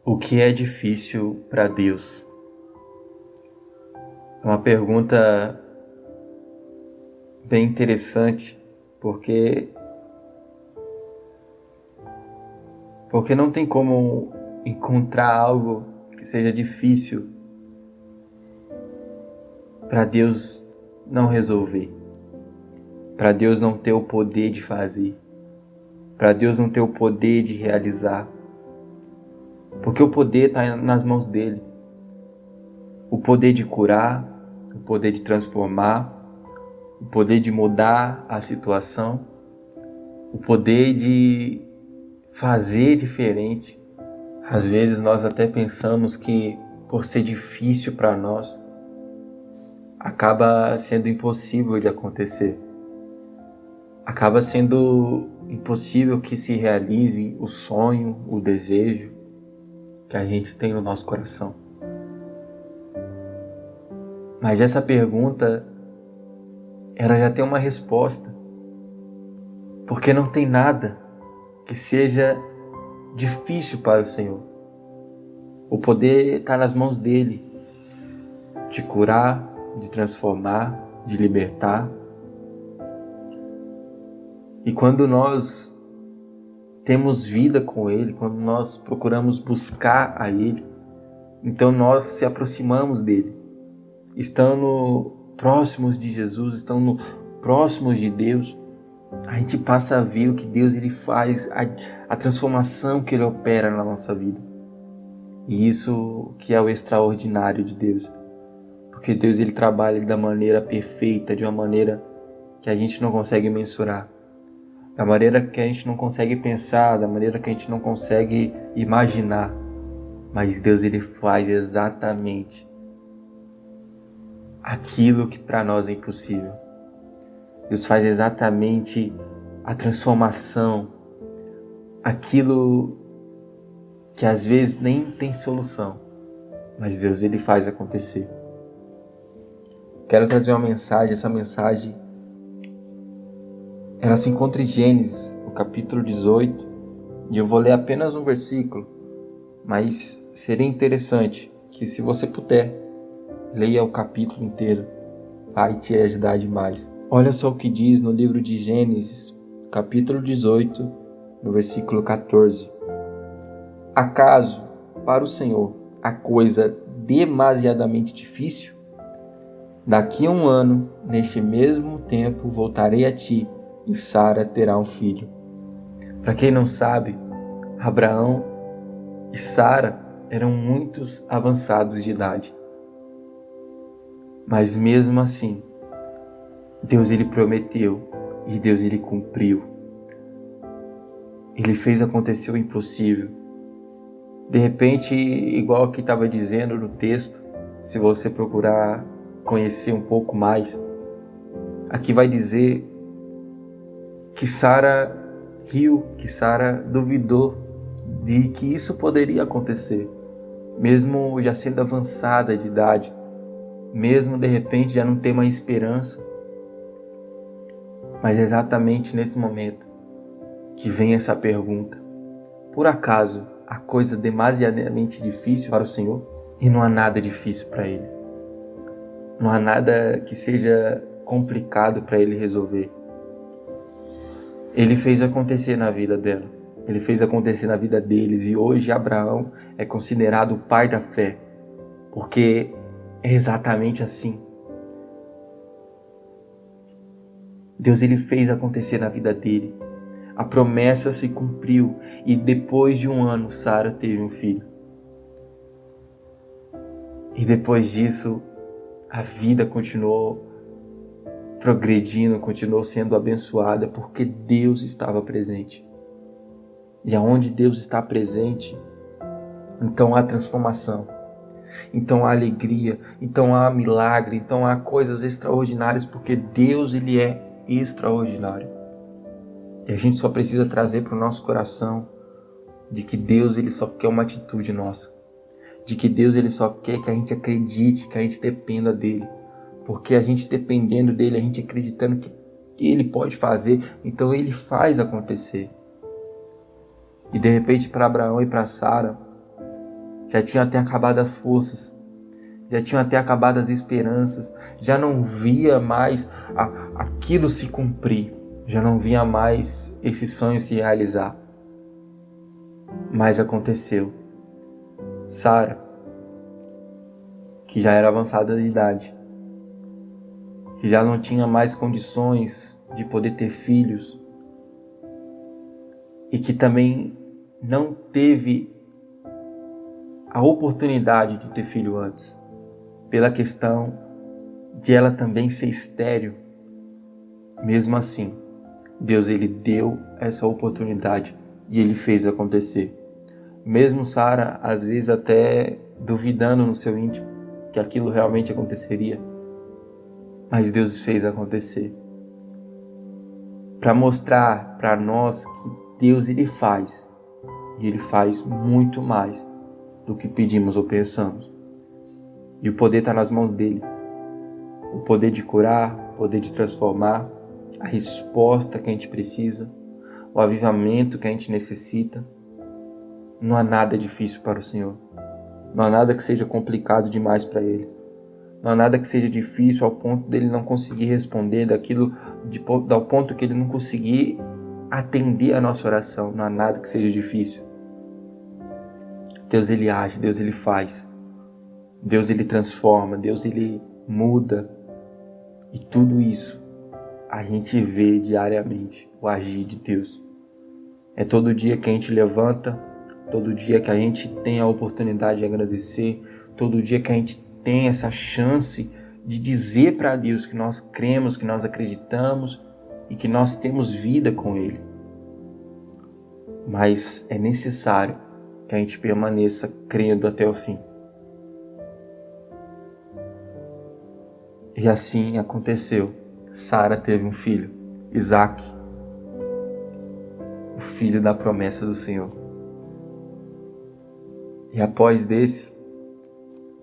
O que é difícil para Deus? É uma pergunta bem interessante, porque não tem como encontrar algo que seja difícil para Deus não resolver, para Deus não ter o poder de fazer, para Deus não ter o poder de realizar, porque o poder está nas mãos dele. O poder de curar, o poder de transformar, o poder de mudar a situação, o poder de fazer diferente. Às vezes nós até pensamos que por ser difícil para nós, acaba sendo impossível de acontecer. Acaba sendo impossível que se realize o sonho, o desejo que a gente tem no nosso coração. Mas essa pergunta, ela já tem uma resposta. Porque não tem nada que seja difícil para o Senhor. O poder está nas mãos dele, de curar, de transformar, de libertar. E quando nós temos vida com ele, quando nós procuramos buscar a ele, então nós se aproximamos dele. Estando próximos de Jesus, estando próximos de Deus, a gente passa a ver o que Deus ele faz, a transformação que ele opera na nossa vida. E isso que é o extraordinário de Deus. Porque Deus ele trabalha da maneira perfeita, de uma maneira que a gente não consegue mensurar. Da maneira que a gente não consegue pensar, da maneira que a gente não consegue imaginar. Mas Deus ele faz exatamente aquilo que para nós é impossível. Deus faz exatamente a transformação, aquilo que às vezes nem tem solução, mas Deus ele faz acontecer. Quero trazer uma mensagem, essa mensagem ela se encontra em Gênesis, no capítulo 18, e eu vou ler apenas um versículo, mas seria interessante que se você puder, leia o capítulo inteiro, vai te ajudar demais. Olha só o que diz no livro de Gênesis, capítulo 18, no versículo 14. Acaso, para o Senhor, a coisa demasiadamente difícil? Daqui a 1 ano, neste mesmo tempo, voltarei a ti, e Sara terá um filho. Para quem não sabe, Abraão e Sara eram muito avançados de idade. Mas mesmo assim, Deus ele prometeu e Deus ele cumpriu. Ele fez acontecer o impossível. De repente, igual que estava dizendo no texto, se você procurar conhecer um pouco mais, aqui vai dizer que Sara riu, que Sara duvidou de que isso poderia acontecer, mesmo já sendo avançada de idade, mesmo de repente já não ter mais esperança. Mas é exatamente nesse momento que vem essa pergunta: por acaso há coisa demasiadamente difícil para o Senhor? E não há nada difícil para Ele. Não há nada que seja complicado para Ele resolver. Ele fez acontecer na vida dela. Ele fez acontecer na vida deles. E hoje Abraão é considerado o pai da fé. Porque é exatamente assim. Deus ele fez acontecer na vida dele. A promessa se cumpriu. E depois de 1 ano, Sara teve um filho. E depois disso, a vida continuou progredindo, continuou sendo abençoada, porque Deus estava presente. E aonde Deus está presente, então há transformação, então há alegria, então há milagre, então há coisas extraordinárias, porque Deus ele é extraordinário. E a gente só precisa trazer para o nosso coração de que Deus ele só quer uma atitude nossa, de que Deus ele só quer que a gente acredite, que a gente dependa dele. Porque a gente dependendo dele, a gente acreditando que ele pode fazer, então ele faz acontecer. E de repente para Abraão e para Sara, já tinham até acabado as forças, já tinham até acabado as esperanças, já não via mais aquilo se cumprir, já não via mais esse sonho se realizar. Mas aconteceu. Sara, que já era avançada de idade, que já não tinha mais condições de poder ter filhos e que também não teve a oportunidade de ter filho antes, pela questão de ela também ser estéril. Mesmo assim, Deus ele deu essa oportunidade e ele fez acontecer. Mesmo Sara, às vezes até duvidando no seu íntimo que aquilo realmente aconteceria, mas Deus fez acontecer. Para mostrar para nós que Deus ele faz, e ele faz muito mais do que pedimos ou pensamos. E o poder está nas mãos dele. O poder de curar, o poder de transformar, a resposta que a gente precisa, o avivamento que a gente necessita. Não há nada difícil para o Senhor. Não há nada que seja complicado demais para Ele. Não há nada que seja difícil ao ponto dele não conseguir responder ao ponto que ele não conseguir atender a nossa oração. Não há nada que seja difícil. Deus ele age, Deus ele faz. Deus ele transforma, Deus ele muda. E tudo isso a gente vê diariamente o agir de Deus. É todo dia que a gente levanta, todo dia que a gente tem a oportunidade de agradecer, todo dia que a gente tem essa chance de dizer para Deus que nós cremos, que nós acreditamos e que nós temos vida com Ele. Mas é necessário que a gente permaneça crendo até o fim. E assim aconteceu. Sara teve um filho, Isaac, o filho da promessa do Senhor. E após desse,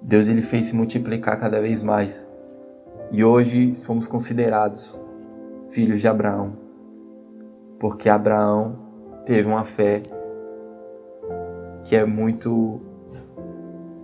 Deus ele fez se multiplicar cada vez mais. E hoje somos considerados filhos de Abraão, porque Abraão teve uma fé que é muito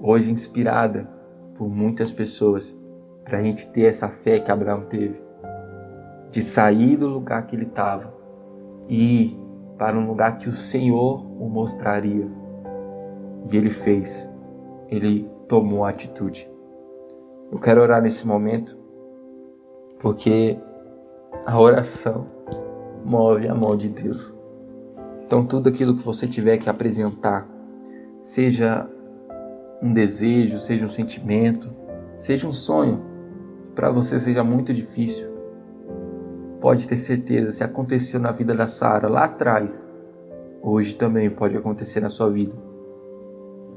hoje inspirada por muitas pessoas, para a gente ter essa fé que Abraão teve, de sair do lugar que ele estava e ir para um lugar que o Senhor o mostraria. E ele fez, ele tomou a atitude. Eu quero orar nesse momento, porque a oração move a mão de Deus. Então tudo aquilo que você tiver que apresentar, seja um desejo, seja um sentimento, seja um sonho, para você seja muito difícil, pode ter certeza, se aconteceu na vida da Sara lá atrás, hoje também pode acontecer na sua vida.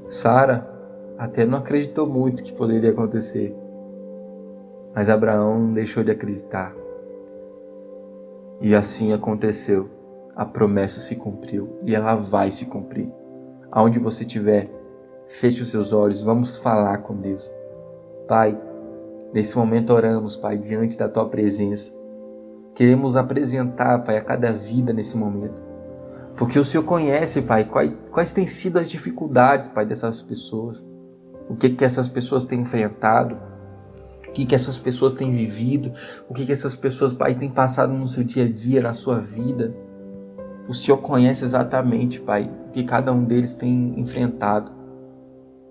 Sara até não acreditou muito que poderia acontecer, mas Abraão não deixou de acreditar. E assim aconteceu. A promessa se cumpriu e ela vai se cumprir. Aonde você estiver, feche os seus olhos, vamos falar com Deus. Pai, nesse momento oramos, Pai, diante da Tua presença. Queremos apresentar, Pai, a cada vida nesse momento. Porque o Senhor conhece, Pai, quais têm sido as dificuldades, Pai, dessas pessoas. O que essas pessoas têm enfrentado. O que essas pessoas têm vivido. O que essas pessoas, Pai, têm passado no seu dia a dia, na sua vida. O Senhor conhece exatamente, Pai, o que cada um deles tem enfrentado.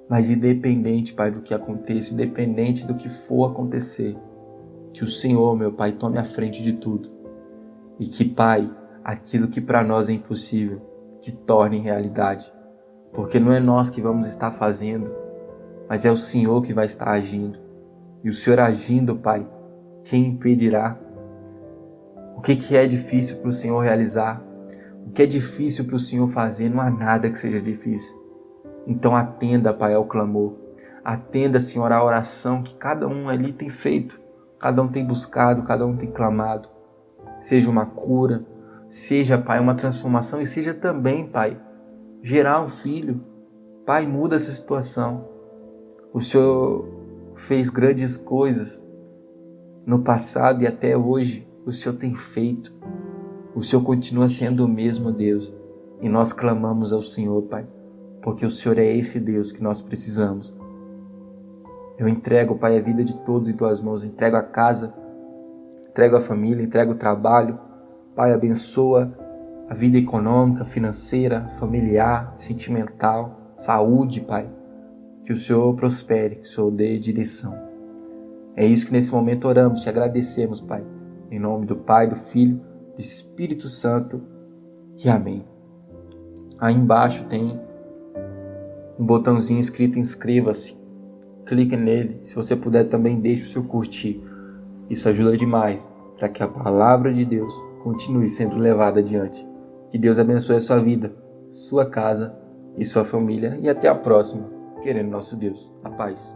Mas independente, Pai, do que aconteça, independente do que for acontecer, que o Senhor, meu Pai, tome a frente de tudo. E que, Pai, aquilo que para nós é impossível, te torne realidade. Porque não é nós que vamos estar fazendo, mas é o Senhor que vai estar agindo. E o Senhor agindo, Pai, quem impedirá? O que é difícil para o Senhor realizar? O que é difícil para o Senhor fazer? Não há nada que seja difícil. Então atenda, Pai, ao clamor. Atenda, Senhor, à oração que cada um ali tem feito. Cada um tem buscado, cada um tem clamado. Seja uma cura, seja, Pai, uma transformação e seja também, Pai, gerar um filho. Pai, muda essa situação. O Senhor fez grandes coisas no passado e até hoje o Senhor tem feito. O Senhor continua sendo o mesmo Deus. E nós clamamos ao Senhor, Pai, porque o Senhor é esse Deus que nós precisamos. Eu entrego, Pai, a vida de todos em Tuas mãos, entrego a casa, entrego a família, entrego o trabalho. Pai, abençoa a vida econômica, financeira, familiar, sentimental, saúde, Pai. Que o Senhor prospere, que o Senhor dê direção. É isso que nesse momento oramos, te agradecemos, Pai. Em nome do Pai, do Filho, do Espírito Santo e amém. Aí embaixo tem um botãozinho escrito inscreva-se. Clique nele. Se você puder também, deixe o seu curtir. Isso ajuda demais para que a palavra de Deus continue sendo levada adiante. Que Deus abençoe a sua vida, sua casa e sua família. E até a próxima, querendo nosso Deus. A paz.